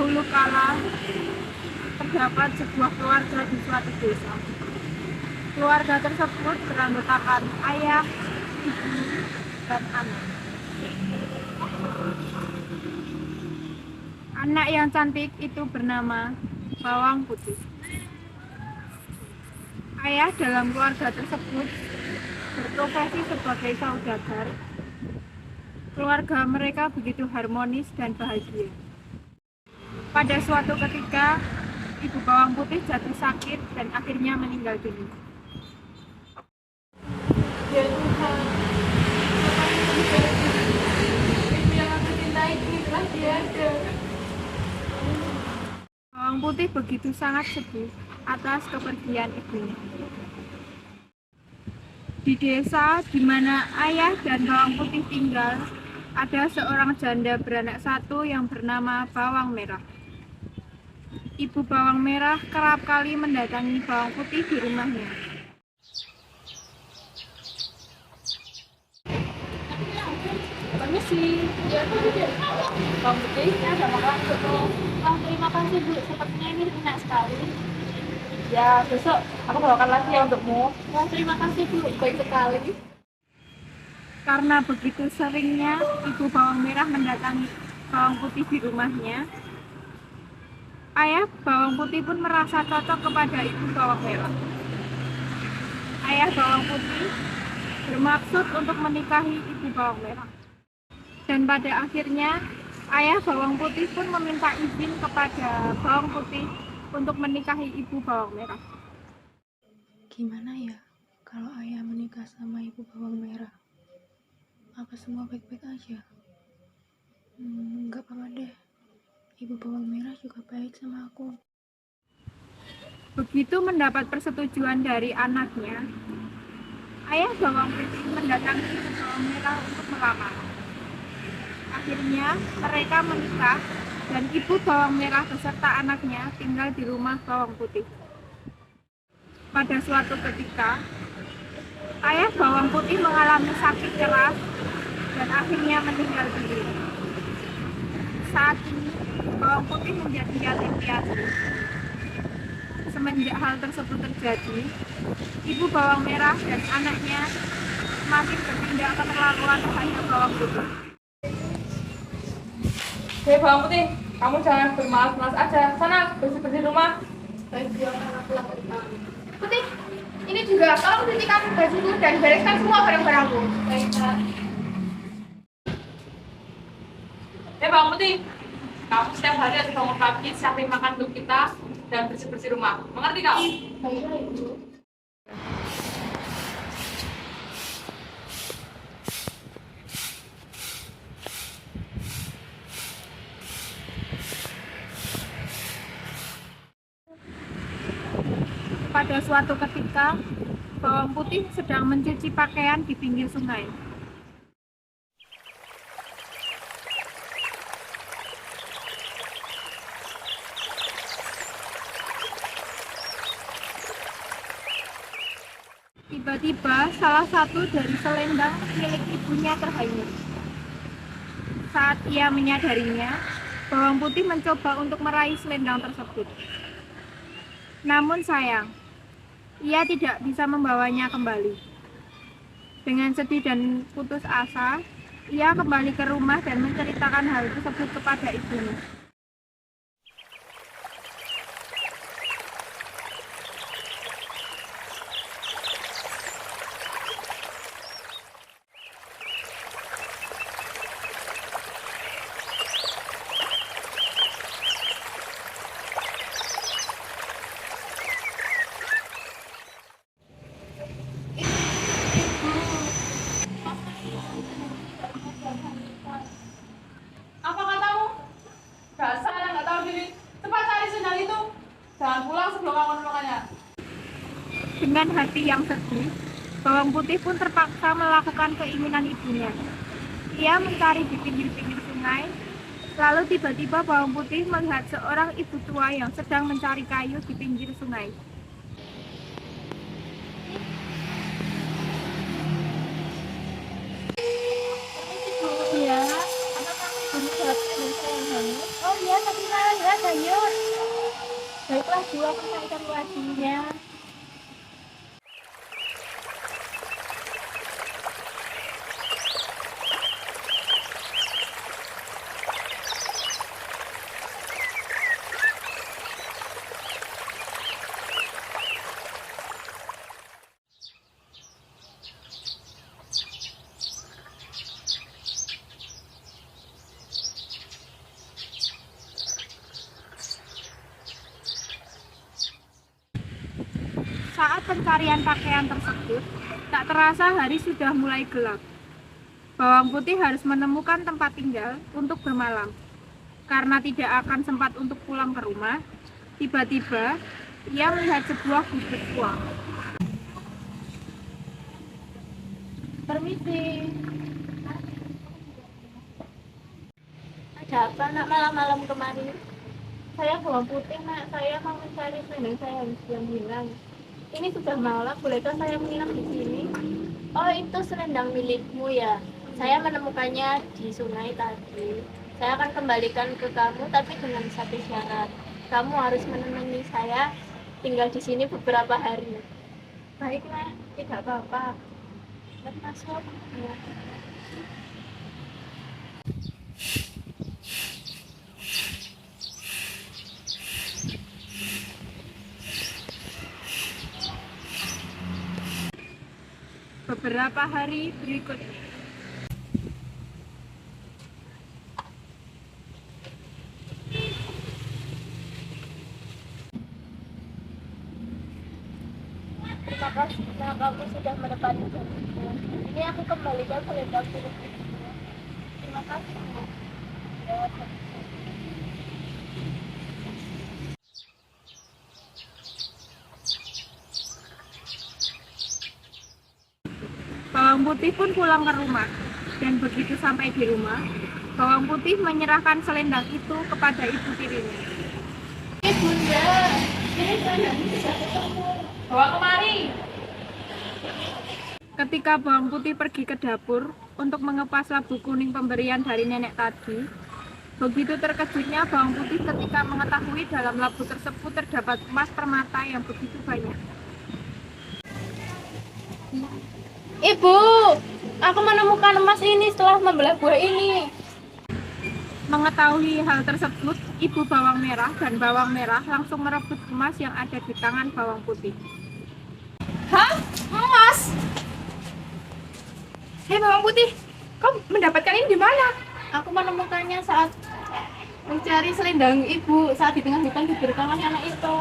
Dahulu kala terdapat sebuah keluarga di suatu desa. Keluarga tersebut beranggotakan ayah, ibu, dan anak. Anak yang cantik itu bernama Bawang Putih. Ayah dalam keluarga tersebut berprofesi sebagai saudagar. Keluarga mereka begitu harmonis dan bahagia. Pada suatu ketika, Ibu Bawang Putih jatuh sakit dan akhirnya meninggal dunia. Ya Tuhan, ibu yang aku cintai kini telah tiada. Bawang Putih begitu sangat sedih atas kepergian ibunya. Di desa di mana ayah dan Bawang Putih tinggal, ada seorang janda beranak satu yang bernama Bawang Merah. Ibu Bawang Merah kerap kali mendatangi Bawang Putih di rumahnya. Permisi, ya Bawang Putih, ada makanan untuk. Terima kasih Bu, sepertinya ini enak sekali. Ya, besok aku bawakan lagi ya untukmu. Wah, terima kasih Bu, baik sekali. Karena begitu seringnya Ibu Bawang Merah mendatangi Bawang Putih di rumahnya, ayah Bawang Putih pun merasa cocok kepada Ibu Bawang Merah. Ayah Bawang Putih bermaksud untuk menikahi Ibu Bawang Merah. Dan pada akhirnya, ayah Bawang Putih pun meminta izin kepada Bawang Putih untuk menikahi Ibu Bawang Merah. Gimana ya kalau ayah menikah sama Ibu Bawang Merah? Apa semua baik-baik aja? Enggak apa-apa deh. Ibu Bawang Merah juga baik sama aku. Begitu mendapat persetujuan dari anaknya, ayah Bawang Putih mendatangi Ibu Bawang Merah untuk melamar. Akhirnya mereka menikah dan Ibu Bawang Merah beserta anaknya tinggal di rumah Bawang Putih. Pada suatu ketika, ayah Bawang Putih mengalami sakit keras dan akhirnya meninggal dunia. Saat ini, Bawang Putih menjadi yatim piatu. Semenjak hal tersebut terjadi, Ibu Bawang Merah dan anaknya semakin bertindak keterlaluan terhadap Bawang Putih. Hei Bawang Putih, kamu jangan bermalas-malas aja. Sana, bersih-bersih rumah. Baik, biar aku lakukan. Putih, ini juga tolong cucikan bajuku dan bereskan semua barang-barangku. Baik, Kak. Hei Bawang Putih, kamu setiap hari harus bangun pagi, siapin makan untuk kita, dan bersih-bersih rumah. Mengerti kau? Baiklah, Ibu. Pada suatu ketika, Bawang Putih sedang mencuci pakaian di pinggir sungai. Tiba-tiba salah satu dari selendang milik ibunya terhanyut. Saat ia menyadarinya, Bawang Putih mencoba untuk meraih selendang tersebut. Namun sayang, ia tidak bisa membawanya kembali. Dengan sedih dan putus asa, ia kembali ke rumah dan menceritakan hal tersebut kepada ibunya. Apa katamu? Dasar yang nggak tahu diri. Cepat cari sendal itu. Jangan pulang sebelum kamu menemukannya. Dengan hati yang sedih, Bawang Putih pun terpaksa melakukan keinginan ibunya. Ia mencari di pinggir-pinggir sungai, lalu tiba-tiba Bawang Putih melihat seorang ibu tua yang sedang mencari kayu di pinggir sungai. Iya, anak kamu ibunya dapat selesai yang hangat. Oh iya, tapi malah pencarian pakaian tersebut, tak terasa hari sudah mulai gelap. Bawang putih harus menemukan tempat tinggal untuk bermalam. Karena tidak akan sempat untuk pulang ke rumah, tiba-tiba ia melihat sebuah gubuk uang. Permisi. Ada apa nak malam-malam kemari? Saya bawang putih nak, saya mau mencari selendang saya yang hilang. Ini sudah malam, bolehkah saya menginap di sini? Oh, itu selendang milikmu ya. Saya menemukannya di sungai tadi. Saya akan kembalikan ke kamu, tapi dengan satu syarat. Kamu harus menemani saya tinggal di sini beberapa hari. Baik nak, tidak apa-apa. Masuk. Ya. Beberapa hari berikutnya. Terima kasih karena kamu sudah menepati janjimu. Ini aku kembalikan selendang milikmu. Terima kasih. Ya. Bawang putih pun pulang ke rumah, dan begitu sampai di rumah, bawang putih menyerahkan selendang itu kepada ibu tirinya. Bunda, ini selendang sudah ketemu. Bawa kemari. Ketika bawang putih pergi ke dapur untuk mengepas labu kuning pemberian dari nenek tadi, begitu terkejutnya bawang putih ketika mengetahui dalam labu tersebut terdapat emas permata yang begitu banyak. Ibu, aku menemukan emas ini setelah membelah buah ini. Mengetahui hal tersebut, ibu bawang merah dan bawang merah langsung merebut emas yang ada di tangan bawang putih. Hah? Emas? Hei bawang putih, kau mendapatkan ini di mana? Aku menemukannya saat mencari selendang ibu saat di tengah hutan diberikan oleh anak itu.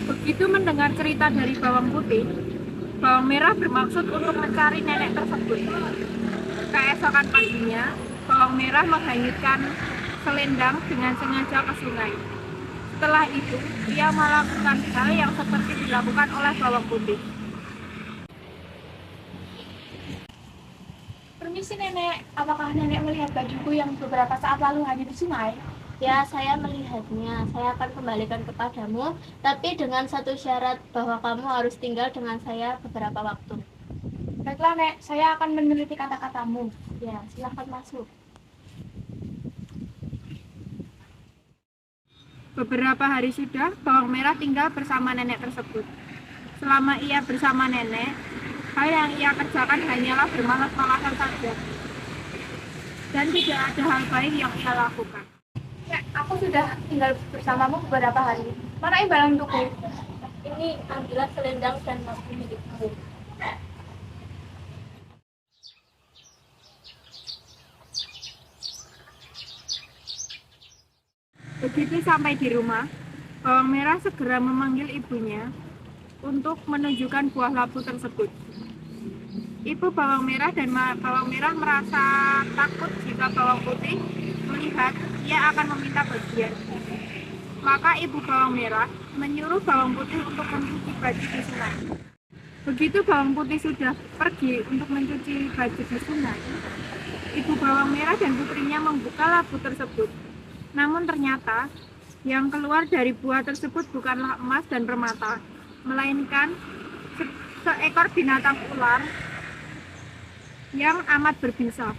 Begitu mendengar cerita dari bawang putih, bawang merah bermaksud untuk mencari nenek tersebut. Keesokan paginya, bawang merah menghanyutkan selendang dengan sengaja ke sungai. Setelah itu, ia melakukan hal yang seperti dilakukan oleh bawang putih. Permisi nenek, apakah nenek melihat bajuku yang beberapa saat lalu hanyut di sungai? Ya, saya melihatnya. Saya akan kembalikan kepadamu, tapi dengan satu syarat bahwa kamu harus tinggal dengan saya beberapa waktu. Baiklah nek, saya akan meneliti kata-katamu. Ya, silahkan masuk. Beberapa hari sudah, bawang merah tinggal bersama nenek tersebut. Selama ia bersama nenek, hal yang ia kerjakan hanyalah bermalas-malasan saja. Dan tidak ada hal baik yang ia lakukan. Nek, aku sudah tinggal bersamamu beberapa hari. Mana imbalan untukku? Ini ambillah selendang dan emas milikmu. Begitu sampai di rumah, bawang merah segera memanggil ibunya untuk menunjukkan buah labu tersebut. Ibu bawang merah dan bawang merah merasa takut jika bawang putih melihat ia akan meminta bagian. Maka ibu bawang merah menyuruh bawang putih untuk mencuci baju di sungai. Begitu bawang putih sudah pergi untuk mencuci baju di sungai, ibu bawang merah dan putrinya membuka labu tersebut. Namun ternyata yang keluar dari buah tersebut bukanlah emas dan permata, melainkan seekor binatang ular yang amat berbisa.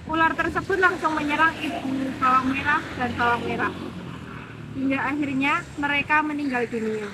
Ular tersebut langsung menyerang ibu bawang merah dan bawang merah, hingga akhirnya mereka meninggal dunia.